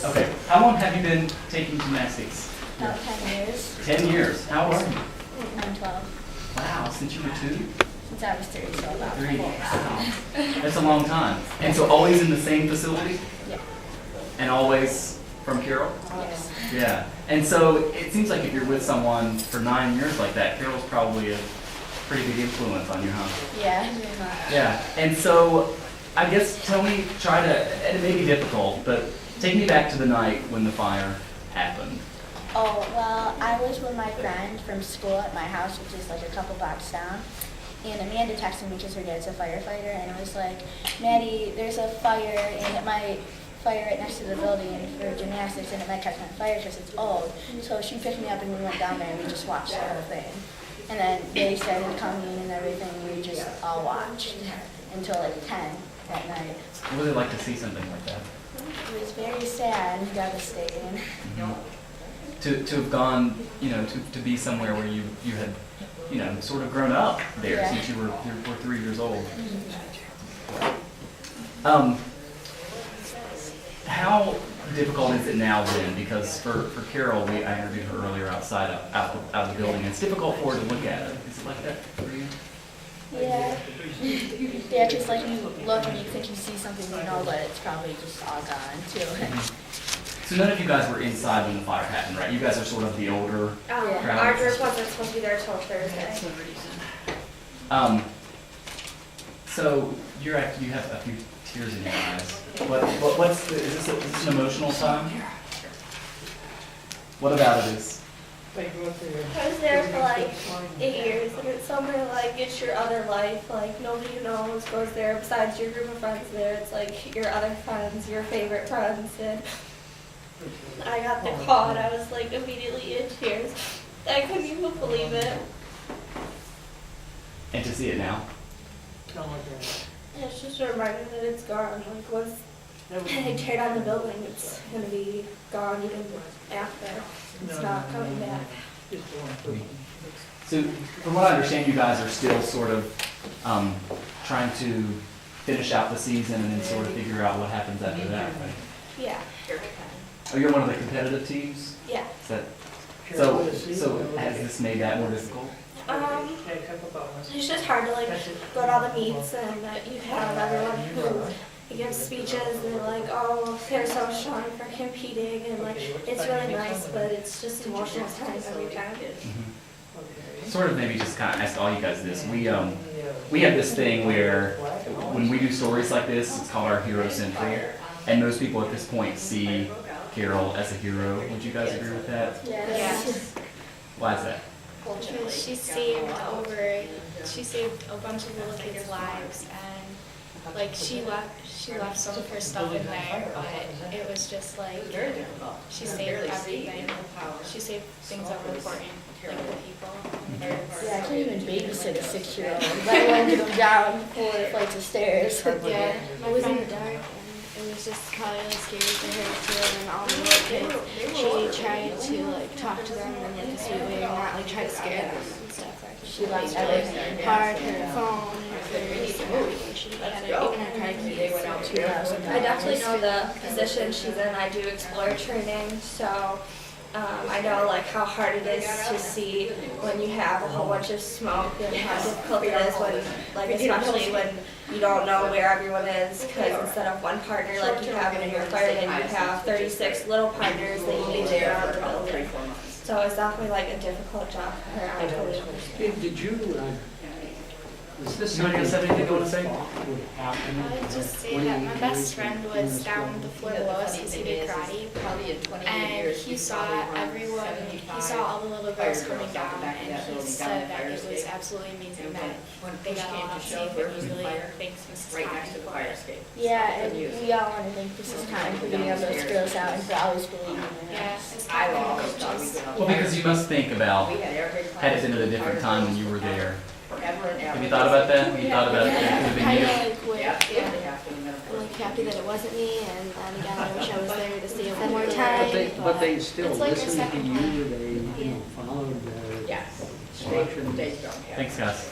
Okay. How long have you been taking gymnastics? About 10 years. 10 years. How old are you? I'm 12. Wow, since you were 2? Since I was 3, so about 3. 4. Wow. That's a long time. And so always in the same facility? Yeah. And always from Carole? Yes. Yeah. And so it seems like if you're with someone for 9 years like that, Carole's probably a pretty big influence on you, huh? Yeah, very much. Yeah. And so I guess try to, and it may be difficult, but take me back to the night when the fire happened. Oh, well, I was with my friend from school at my house, which is like a couple blocks down. And Amanda texted me because her dad's a firefighter, and it was like, Maddie, there's a fire, and it might fire right next to the building for gymnastics, and it might catch on fire because it's old. So she picked me up, and we went down there, and we just watched the whole thing. And then they started coming and everything, and we just all watched until like 10 at night. What was it like to see something like that? It was very sad and devastating. Mm-hmm. To have gone, to be somewhere where you had, sort of grown up there since you were 3 years old. How difficult is it now then? Because for Carole, I interviewed her earlier out of the building. It's difficult for her to look at it. Is it like that for you? Yeah. Yeah, because like you look and you think you see something, but it's probably just all gone too. So none of you guys were inside when the fire happened, right? You guys are sort of the older crowd. Our group wasn't supposed to be there until Thursday. So you have a few tears in your eyes. Is this an emotional time? What about it is? I was there for like 8 years, and it's something like it's your other life. Like nobody you know goes there besides your group of friends there. It's like your other friends, your favorite friends, and I got the call and I was like immediately in tears. I couldn't even believe it. And to see it now? And it's just a reminder that it's gone. Like once they tear down the building, it's going to be gone even after. It's not coming back. So from what I understand, you guys are still sort of trying to finish out the season and then sort of figure out what happens after that, right? Yeah. Oh, you're one of the competitive teams? Yeah. Is that, so has this made that more difficult? It's just hard to like go to all the meets and you have everyone who gives speeches and they're like, oh, they're so strong for competing, and like it's really nice, but it's just emotional times every time. Mm-hmm. Sort of maybe just kind of ask all you guys this. We have this thing where when we do stories like this, it's called our Hero Central, and most people at this point see Carole as a hero. Would you guys agree with that? Yes. Why is that? Because she saved a bunch of little kids' lives, and like she left some of her stuff in there, but it was just like she saved everything. She saved things that were important, like the people. Yeah, I can't even babysit a 6-year-old. Let alone get them down 4 flights of stairs. Yeah, it was in the dark, and it was just probably really scary for her too. And all the little kids, she tried to like talk to them in like a sweet way, and not like try to scare them and stuff. Like She left everything. hard, her phone, her purse, and everything. She had even her car keys. I definitely know the position she's in. I do explore training, so I know like how hard it is to see when you have a whole bunch of smoke and how difficult it is when, like especially when you don't know where everyone is, because instead of one partner like you have in your fireman, you have 36 little partners that you need to get around the building. So it's definitely like a difficult job for her. I totally understand. Did you, is this Anybody else have anything you want to say? would happen? I would just say that my best friend was down the floor below us because he did karate, and he saw everyone, he saw all the little girls coming down, and he said that it was absolutely amazing that they got all out safe, and he really thanks Mrs. Cotten for it. Yeah, and we all want to thank Mrs. Cotten for getting all those girls out and for always believing in us. Yeah, Mrs. Cotten coaches. Well, because you must think about, had it been at a different time when you were there. Have you thought about that? Have you thought about it? It could have been Kind you. of like, I'm like happy that it wasn't me, and then again, I wish I was there to see it one more time. But they still it's like our listened to second you, plan. they followed the instructions. Thanks, guys.